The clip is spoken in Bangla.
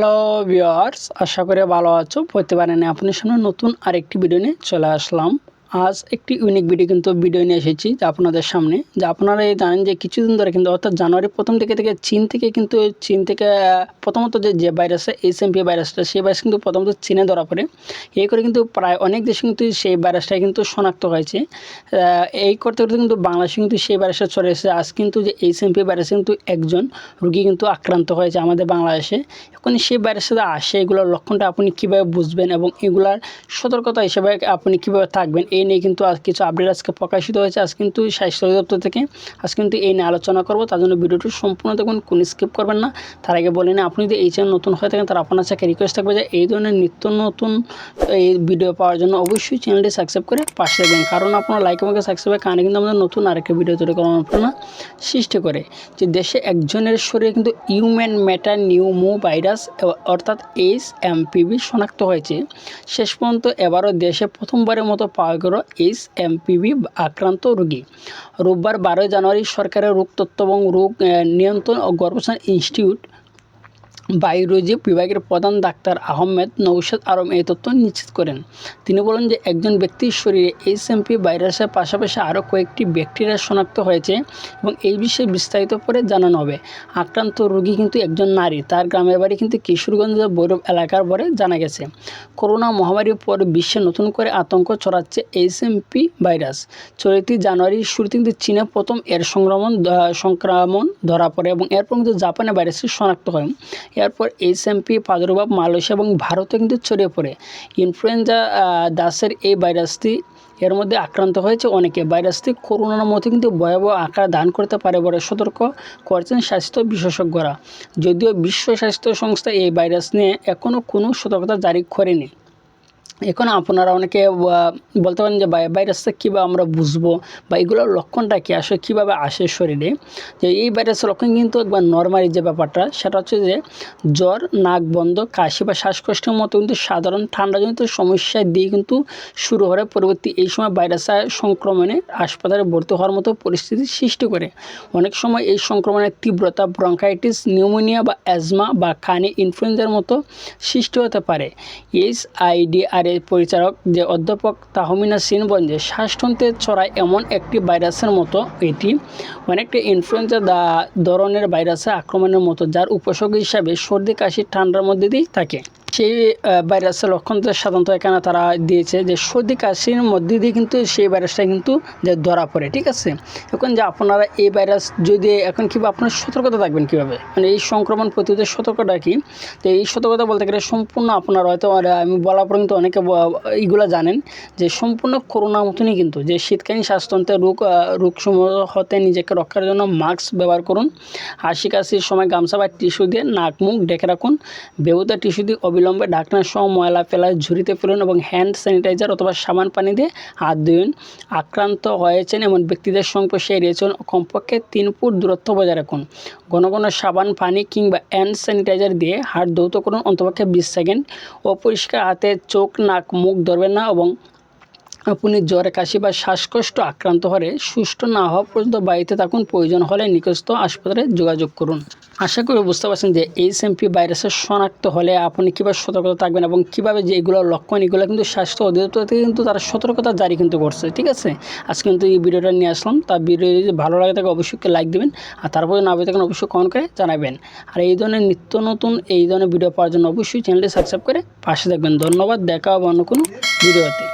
হ্যালো ভিউয়ার্স, আশা করি ভালো আছো। প্রতিবারে আপনার সামনে নতুন আরেকটি ভিডিও নিয়ে চলে আসলাম। আজ একটি ইউনিক ভিডিও নিয়ে এসেছি যে আপনাদের সামনে, যে আপনারা জানেন যে কিছুদিন ধরে কিন্তু অর্থাৎ জানুয়ারি প্রথম থেকে চীন থেকে প্রথমত যে ভাইরাসটা HMP ভাইরাসটা, সেই ভাইরাস কিন্তু প্রথমত চীনে ধরা পড়ে। এই করে কিন্তু প্রায় অনেক দেশে কিন্তু সেই ভাইরাসটা কিন্তু শনাক্ত হয়েছে। এই করতে করতে কিন্তু বাংলাদেশে কিন্তু সেই ভাইরাসটা চলে এসেছে। আজ কিন্তু যে HMP ভাইরাসে কিন্তু একজন রোগী কিন্তু আক্রান্ত হয়েছে আমাদের বাংলাদেশে। এখন সেই ভাইরাসটা আসে, এগুলোর লক্ষণটা আপনি কীভাবে বুঝবেন এবং এগুলার সতর্কতা হিসেবে আপনি কীভাবে থাকবেন, এই নিয়ে কিন্তু আজ কিছু আপডেট আজকে প্রকাশিত হয়েছে। আজ কিন্তু স্বাস্থ্য অধিদপ্তর থেকে আজ কিন্তু এই নিয়ে আলোচনা করব। তার জন্য ভিডিওটি সম্পূর্ণ দেখুন, কোনো স্কিপ করবেন না। তার আগে বলে নিই, আপনি যদি এই চ্যানেল নতুন হয়ে থাকেন তাহলে আপনার কাছে রিকোয়েস্ট থাকবে যে এই ধরনের নিত্য নতুন এই ভিডিও পাওয়ার জন্য অবশ্যই চ্যানেলটি সাবস্ক্রাইব করে পাশে থাকবেন, কারণ আপনার লাইক এবং সাবস্ক্রাইবের কারণে কিন্তু আমাদের নতুন আরেকটা ভিডিও তৈরি করার অনুপ্রেরণা সৃষ্টি করে। যে দেশে একজনের শরীরে কিন্তু হিউম্যান মেটানিউমো ভাইরাস অর্থাৎ HMPV শনাক্ত হয়েছে। শেষ পর্যন্ত এবারও দেশে প্রথমবারের মতো পাওয়া গেল HMPV আক্রান্ত রোগী। রোববার 12 জানুয়ারি সরকারের রোগ তত্ত্ব এবং রোগ নিয়ন্ত্রণ ও গবেষণা ইনস্টিটিউট ভাইরোলজি বিভাগের প্রধান ডাক্তার আহমেদ নৌশাদ আলম এই তথ্য নিশ্চিত করেন। তিনি বলেন যে একজন ব্যক্তির শরীরে HMP ভাইরাসের পাশাপাশি আরও কয়েকটি ব্যাকটেরিয়া শনাক্ত হয়েছে এবং এই বিষয়ে বিস্তারিত করে জানানো হবে। আক্রান্ত রোগী কিন্তু একজন নারী, তার গ্রামের বাড়ি কিন্তু কিশোরগঞ্জের ভৈরব এলাকার বলে জানা গেছে। করোনা মহামারীর পর বিশ্বে নতুন করে আতঙ্ক ছড়াচ্ছে HMP ভাইরাস। চলতি জানুয়ারির শুরুতে কিন্তু চীনে প্রথম এর সংক্রমণ ধরা পড়ে এবং এরপর কিন্তু জাপানে ভাইরাসটি শনাক্ত হয়। এরপর HMP প্রাদুর্ভাব মালয়েশিয়া এবং ভারতে কিন্তু ছড়িয়ে পড়ে। ইনফ্লুয়েঞ্জা দাসের এই ভাইরাসটি এর মধ্যে আক্রান্ত হয়েছে অনেকে। ভাইরাসটি করোনার মতো কিন্তু ভয়াবহ আকার ধারণ করতে পারে বলে সতর্ক করছেন স্বাস্থ্য বিশেষজ্ঞরা। যদিও বিশ্ব স্বাস্থ্য সংস্থা এই ভাইরাস নিয়ে এখনও কোনো সতর্কতা জারি করেনি। এখন আপনারা অনেকে বলতে পারেন যে ভাইরাসটা কীভাবে আমরা বুঝবো বা এগুলোর লক্ষণটা কী, আসলে কীভাবে আসে শরীরে। যে এই ভাইরাসের লক্ষণ কিন্তু একবার নর্মালি যে ব্যাপারটা সেটা হচ্ছে যে জ্বর, নাক বন্ধ, কাশি বা শ্বাসকষ্টের মতো কিন্তু সাধারণ ঠান্ডাজনিত সমস্যা দিয়ে কিন্তু শুরু হয়। পরবর্তী এই সময় ভাইরাসের সংক্রমণে হাসপাতালে ভর্তি হওয়ার মতো পরিস্থিতি সৃষ্টি করে। অনেক সময় এই সংক্রমণের তীব্রতা ব্রঙ্কাইটিস, নিউমোনিয়া বা অ্যাজমা বা কানে ইনফ্লুয়েঞ্জার মতো সৃষ্টি হতে পারে। SIDR পরিচালক যে অধ্যাপক তাহমিনা সিন বলেন যে শ্বাসতন্ত্রে ছড়ায় এমন একটি ভাইরাসের মতো এটি অনেকটা ইনফ্লুয়েঞ্জা ধরনের ভাইরাসের আক্রমণের মতো, যার উপসর্গ হিসাবে সর্দি, কাশি, ঠান্ডার মধ্যে দিয়েই থাকে। সেই ভাইরাসের লক্ষণটা সাধারণত এখানে তারা দিয়েছে যে সর্দি কাশির মধ্যে দিয়ে কিন্তু সেই ভাইরাসটা কিন্তু যে ধরা পড়ে। ঠিক আছে, এখন যে আপনারা এই ভাইরাস যদি এখন কীভাবে আপনার সতর্কতা থাকবেন, কীভাবে মানে এই সংক্রমণ প্রতিরোধের সতর্কতা কী, তো এই সতর্কতা বলতে গেলে সম্পূর্ণ আপনারা হয়তো আমি বলার পর কিন্তু অনেকে এইগুলো জানেন যে সম্পূর্ণ করোনার মতনই কিন্তু যে শীতকালীন শ্বাসতন্ত্রের রোগসমূহ হতে নিজেকে রক্ষার জন্য মাস্ক ব্যবহার করুন। হাসি কাশির সময় গামছা বা টিস্যু দিয়ে নাক মুখ ঢেকে রাখুন। বেহুদা টিস্যু দিয়ে অবিলম্বে ঢাকনার সহ ময়লা ফেলায় ঝুড়িতে ফেলুন এবং হ্যান্ড স্যানিটাইজার অথবা সাবান পানি দিয়ে হাত ধুন। আক্রান্ত হয়েছেন এমন ব্যক্তিদের সংস্পর্শে এড়িয়ে চলুন। কমপক্ষে 3 ফুট দূরত্ব বজায় রাখুন। ঘন ঘন সাবান পানি কিংবা হ্যান্ড স্যানিটাইজার দিয়ে হাত ধৌত করুন অন্তপক্ষে 20 সেকেন্ড। অপরিষ্কার হাতে চোখ, নাক, মুখ ধরবেন না এবং আপনি জ্বর, কাশি বা শ্বাসকষ্ট আক্রান্ত হলে সুস্থ না হওয়া পর্যন্ত বাড়িতে থাকুন। প্রয়োজন হলে নিকটস্থ হাসপাতালে যোগাযোগ করুন। আশা করি বুঝতে পারছেন যে HMP ভাইরাসের শনাক্ত হলে আপনি কীভাবে সতর্কতা থাকবেন এবং কীভাবে যে এগুলোর লক্ষণ, এগুলো কিন্তু স্বাস্থ্য অধিদপ্তর থেকে কিন্তু তারা সতর্কতা জারি কিন্তু করছে। ঠিক আছে, আজকে কিন্তু এই ভিডিওটা নিয়ে আসলাম। তার ভিডিও যদি ভালো লাগে থাকে অবশ্যই লাইক দেবেন, আর তারপরে না পেয়ে থাকেন অবশ্যই কমেন্ট করে জানাবেন। আর এই ধরনের নিত্য নতুন এই ধরনের ভিডিও পাওয়ার জন্য অবশ্যই চ্যানেলটি সাবস্ক্রাইব করে পাশে থাকবেন। ধন্যবাদ, দেখা হবে অন্য কোনো ভিডিওতে।